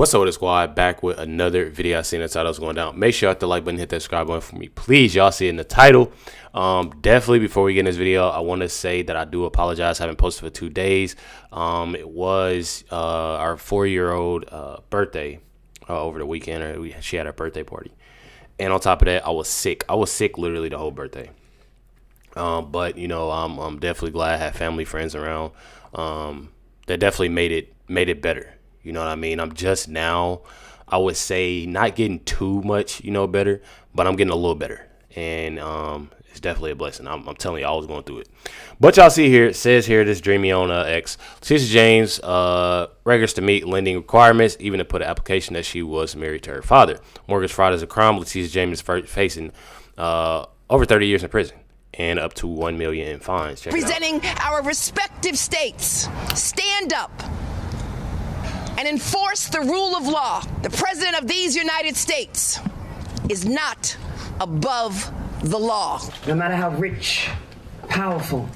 What's up with the squad? Back with another video. I seen the title was going down. Make sure you hit the like button, hit that subscribe button for me, please. Y'all see it in the title. Definitely before we get in this video, I want to say that I do apologize. I haven't posted for 2 days. It was our 4-year-old birthday over the weekend. She had her birthday party, and on top of that, I was sick. I was sick literally the whole birthday. But you know, I'm definitely glad I had family, friends around. That definitely made it better. You know what I mean? I'm just now, I would say, not getting too much, better, but I'm getting a little better. And it's definitely a blessing. I'm telling you, I was going through it. But y'all see here, it says here, this Dreamy on X, Letitia James, records to meet lending requirements, even to put an application that she was married to her father. Mortgage fraud is a crime. Letitia James is facing over 30 years in prison and up to $1 million in fines. Representing our respective states, stand up and enforce the rule of law. The President of these United States is not above the law. No matter how rich, powerful,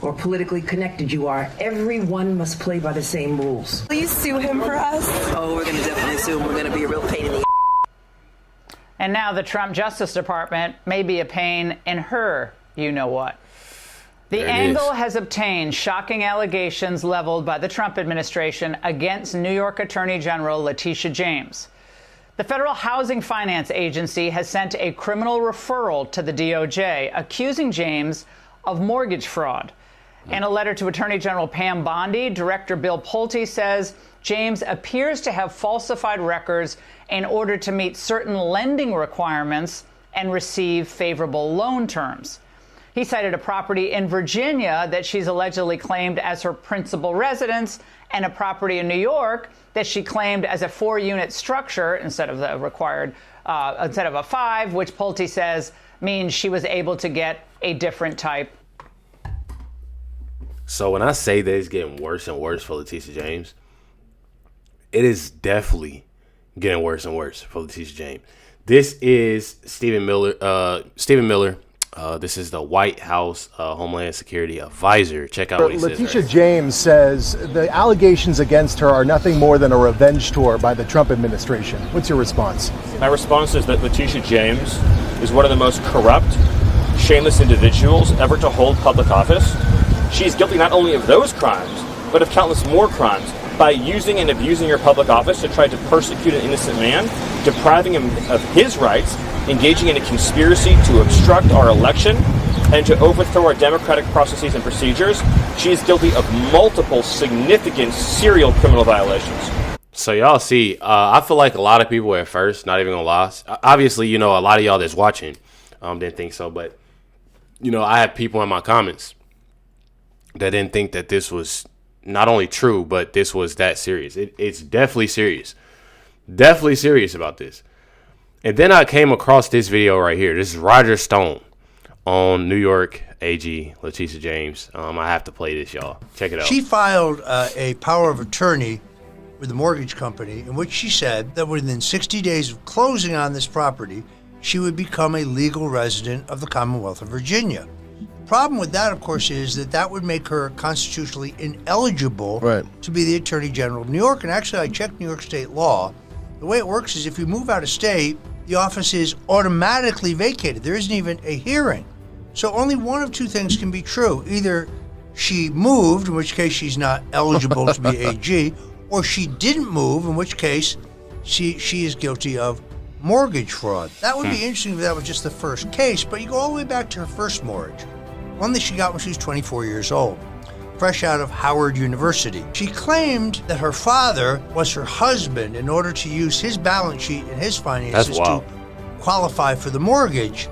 or politically connected you are, everyone must play by the same rules. Please sue him for us. Oh, we're going to definitely sue him. We're going to be a real pain in the And now the Trump Justice Department may be a pain in her you-know-what. The angle has obtained shocking allegations leveled by the Trump administration against New York Attorney General Letitia James. The Federal Housing Finance Agency has sent a criminal referral to the DOJ accusing James of mortgage fraud. In a letter to Attorney General Pam Bondi, Director Bill Pulte says James appears to have falsified records in order to meet certain lending requirements and receive favorable loan terms. He cited a property in Virginia that she's allegedly claimed as her principal residence and a property in New York that she claimed as a 4-unit structure instead of the required, instead of a 5, which Pulte says means she was able to get a different type. So when I say that it's getting worse and worse for Letitia James, it is definitely getting worse and worse for Letitia James. This is Stephen Miller. This is the White House Homeland Security advisor. Check out what he says. Letitia James says the allegations against her are nothing more than a revenge tour by the Trump administration. What's your response? My response is that Letitia James is one of the most corrupt, shameless individuals ever to hold public office. She is guilty not only of those crimes, but of countless more crimes by using and abusing her public office to try to persecute an innocent man, depriving him of his rights, engaging in a conspiracy to obstruct our election and to overthrow our democratic processes and procedures. She is guilty of multiple significant serial criminal violations. So y'all see, I feel like a lot of people at first, not even gonna lie, obviously, a lot of y'all that's watching didn't think so, but, I had people in my comments that didn't think that this was not only true, but this was that serious. It's definitely serious. Definitely serious about this. And then I came across this video right here. This is Roger Stone on New York AG Letitia James. I have to play this, y'all. Check it out. She filed a power of attorney with the mortgage company in which she said that within 60 days of closing on this property, she would become a legal resident of the Commonwealth of Virginia. The problem with that, of course, is that would make her constitutionally ineligible to be the Attorney General of New York. And actually, I checked New York state law. The way it works is if you move out of state, the office is automatically vacated. There isn't even a hearing. So only one of two things can be true. Either she moved, in which case she's not eligible to be AG, or she didn't move, in which case she is guilty of mortgage fraud. That would be interesting if that was just the first case, but you go all the way back to her first mortgage, one that she got when she was 24 years old, fresh out of Howard University. She claimed that her father was her husband in order to use his balance sheet and his finances to qualify for the mortgage,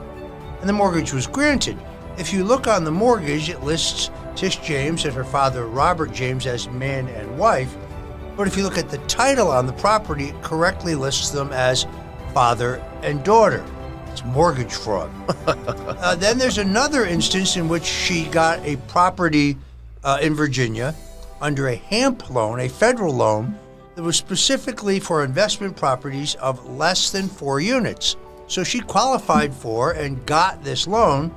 and the mortgage was granted. If you look on the mortgage, it lists Tish James and her father Robert James as man and wife, but if you look at the title on the property, it correctly lists them as father and daughter. It's mortgage fraud. Then there's another instance in which she got a property in Virginia under a HAMP loan, a federal loan, that was specifically for investment properties of less than 4 units. So she qualified for and got this loan,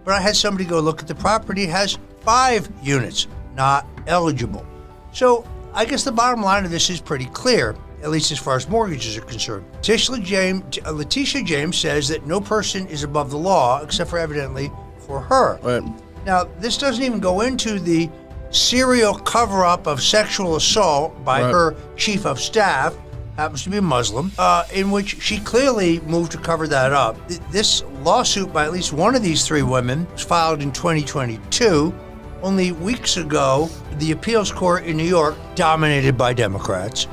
but I had somebody go look at the property, it has 5 units, not eligible. So I guess the bottom line of this is pretty clear. at least as far as mortgages are concerned. Letitia James says that no person is above the law except for evidently for her. Right. Now, this doesn't even go into the serial cover-up of sexual assault by her chief of staff, happens to be a Muslim, in which she clearly moved to cover that up. This lawsuit by at least one of these three women was filed in 2022. Only weeks ago, the appeals court in New York, dominated by Democrats,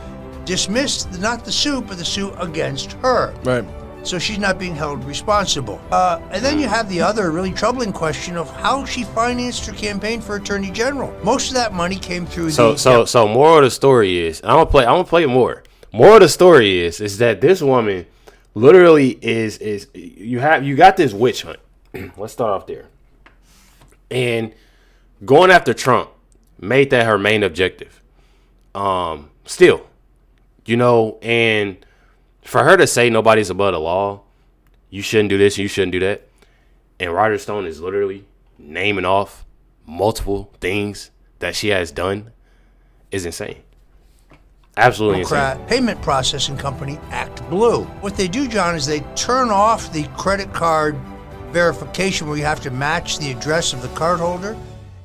dismissed not the suit, but the suit against her. Right. So she's not being held responsible. And then you have the other really troubling question of how she financed her campaign for Attorney General. Most of that money came through So moral of the story is, I'm gonna play more. Moral of the story is that this woman literally is you got this witch hunt. Let's start off there. And going after Trump made that her main objective. Still, and for her to say nobody's above the law, you shouldn't do this, you shouldn't do that, and Roger Stone is literally naming off multiple things that she has done, is insane. Absolutely insane. Payment processing company Act Blue. What they do, John, is they turn off the credit card verification where you have to match the address of the cardholder,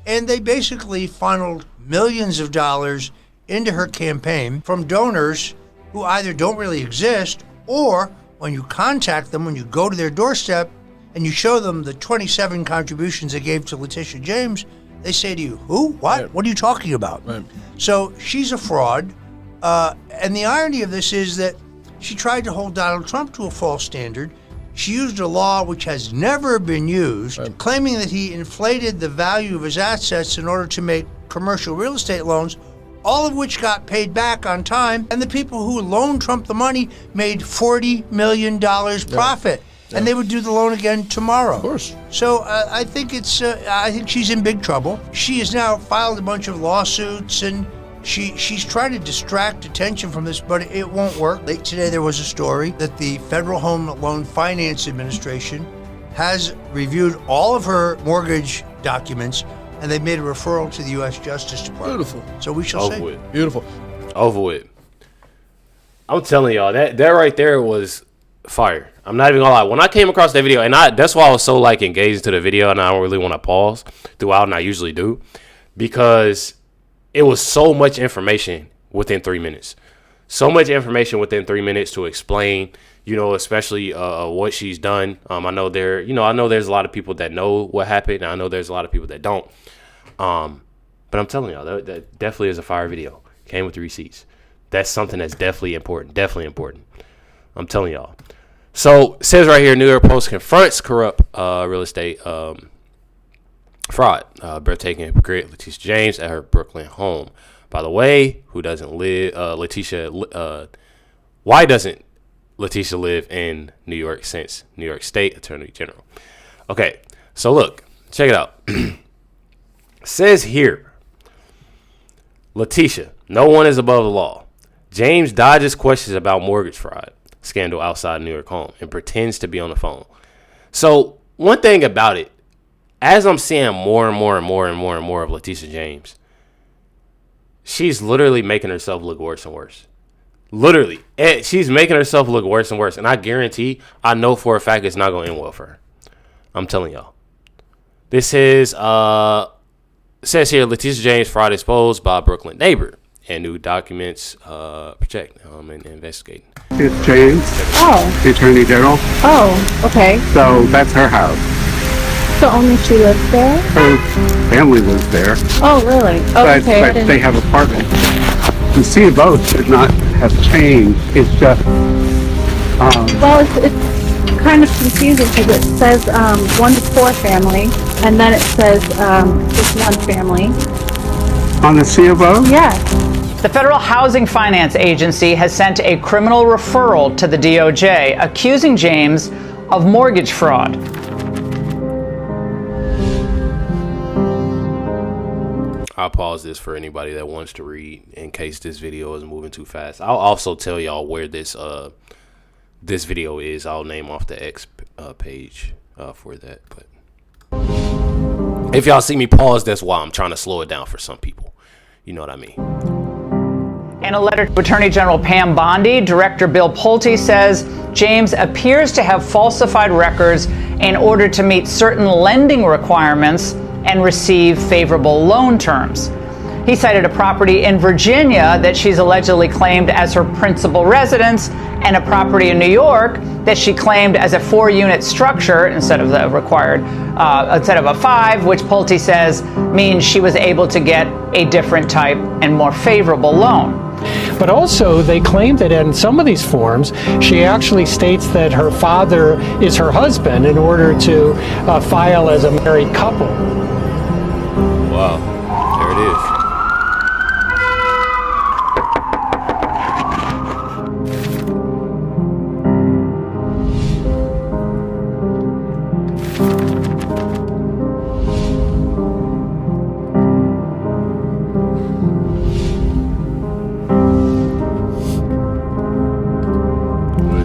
and they basically funneled millions of dollars into her campaign from donors who either don't really exist, or when you contact them, when you go to their doorstep and you show them the 27 contributions they gave to Letitia James, they say to you, who? What? Right. What are you talking about? Right. So she's a fraud. And the irony of this is that she tried to hold Donald Trump to a false standard. She used a law which has never been used, claiming that he inflated the value of his assets in order to make commercial real estate loans, all of which got paid back on time, and the people who loaned Trump the money made $40 million profit, and they would do the loan again tomorrow. Of course. So I think she's in big trouble. She has now filed a bunch of lawsuits, and she's trying to distract attention from this, but it won't work. Late today, there was a story that the Federal Home Loan Finance Administration has reviewed all of her mortgage documents, and they made a referral to the U.S. Justice Department. Beautiful. So we shall see. With. Beautiful. Over with. I'm telling y'all, that right there was fire. I'm not even gonna lie. When I came across that video, and that's why I was so engaged into the video, and I don't really want to pause throughout, and I usually do, because it was so much information within 3 minutes. So much information within 3 minutes to explain, especially what she's done. I know there's a lot of people that know what happened, and I know there's a lot of people that don't. But I'm telling y'all, that definitely is a fire video. Came with the receipts. That's something that's definitely important. Definitely important. I'm telling y'all. So it says right here, New York Post confronts corrupt real estate fraud. Breathtaking hypocrite Letitia James at her Brooklyn home. By the way, who doesn't live? Why doesn't Letitia live in New York since New York State Attorney General? Okay, so look, check it out. Says here, Letitia, no one is above the law. James dodges questions about mortgage fraud scandal outside New York home and pretends to be on the phone. So one thing about it, as I'm seeing more and more of Letitia James, she's literally making herself look worse and worse. Literally. She's making herself look worse and worse. And I guarantee, I know for a fact it's not going to end well for her. I'm telling y'all. This is, says here, Letitia James fraud exposed by Brooklyn neighbor. And new documents project and investigating. It's James. Oh. The Attorney General. Oh, okay. So that's her house. So only she lives there? Her family lives there. Oh, really? Oh, but, okay. But they have apartments. The C of O should not have changed. It's just... well, it's kind of confusing because it says 1 to 4 family, and then it says just 1 family. On the C of O? Yes. The Federal Housing Finance Agency has sent a criminal referral to the DOJ accusing James of mortgage fraud. I'll pause this for anybody that wants to read in case this video is moving too fast. I'll also tell y'all where this video is. I'll name off the X page for that. But if y'all see me pause, that's why I'm trying to slow it down for some people. You know what I mean? In a letter to Attorney General Pam Bondi, Director Bill Pulte says James appears to have falsified records in order to meet certain lending requirements and receive favorable loan terms. He cited a property in Virginia that she's allegedly claimed as her principal residence and a property in New York that she claimed as a 4-unit structure instead of the required, instead of a 5, which Pulte says means she was able to get a different type and more favorable loan. But also, they claim that in some of these forms, she actually states that her father is her husband in order to file as a married couple. Wow, there it is.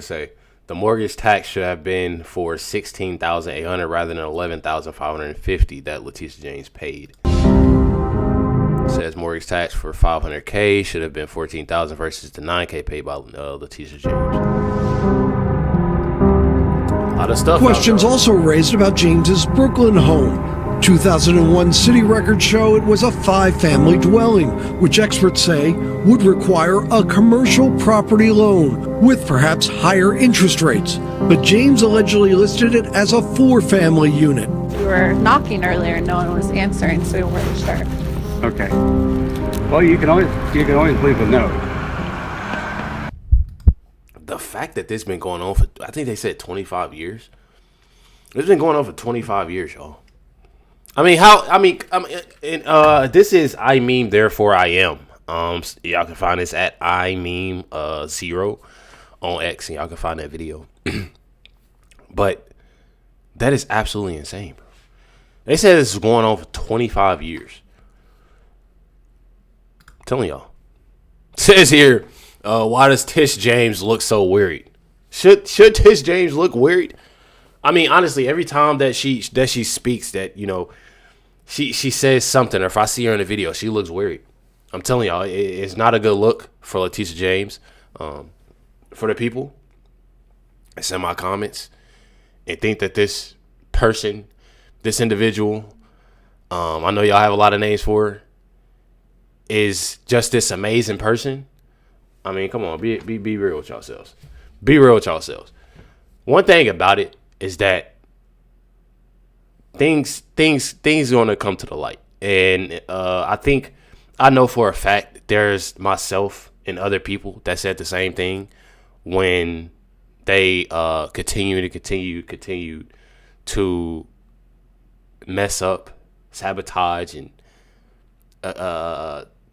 Say the mortgage tax should have been for $16,800 rather than $11,550 that Letitia James paid. It says mortgage tax for $500K should have been $14,000 versus the $9K paid by Letitia James. A lot of stuff. Questions also raised about James's Brooklyn home. 2001 city records show it was a 5-family dwelling, which experts say would require a commercial property loan with perhaps higher interest rates. But James allegedly listed it as a 4-family unit. We were knocking earlier and no one was answering, so we weren't sure. Okay. Well, you can always leave a note. The fact that this has been going on for, I think they said 25 years. It's been going on for 25 years, y'all. This is I meme, therefore I am. Y'all can find this at I meme 0 on X, and y'all can find that video. But that is absolutely insane, bro. They said this is going on for 25 years. I'm telling y'all. It says here, why does Tish James look so worried? Should Tish James look worried? I mean, honestly, every time that she speaks, that, you know, she says something, or if I see her in a video, she looks worried. I'm telling y'all, it's not a good look for Letitia James. For the people that send my comments and think that this person, this individual, I know y'all have a lot of names for her, is just this amazing person. I mean, come on, be real with yourselves. Be real with yourselves. One thing about it is that things gonna come to the light, and I know for a fact there's myself and other people that said the same thing when they continue to mess up, sabotage, and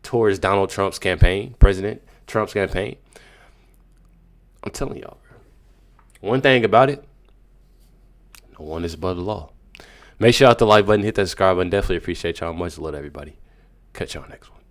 towards Donald Trump's campaign, President Trump's campaign. I'm telling y'all, bro. One thing about it, no one is above the law. Make sure you hit the like button, hit that subscribe button. Definitely appreciate y'all. Much love, everybody. Catch y'all next one.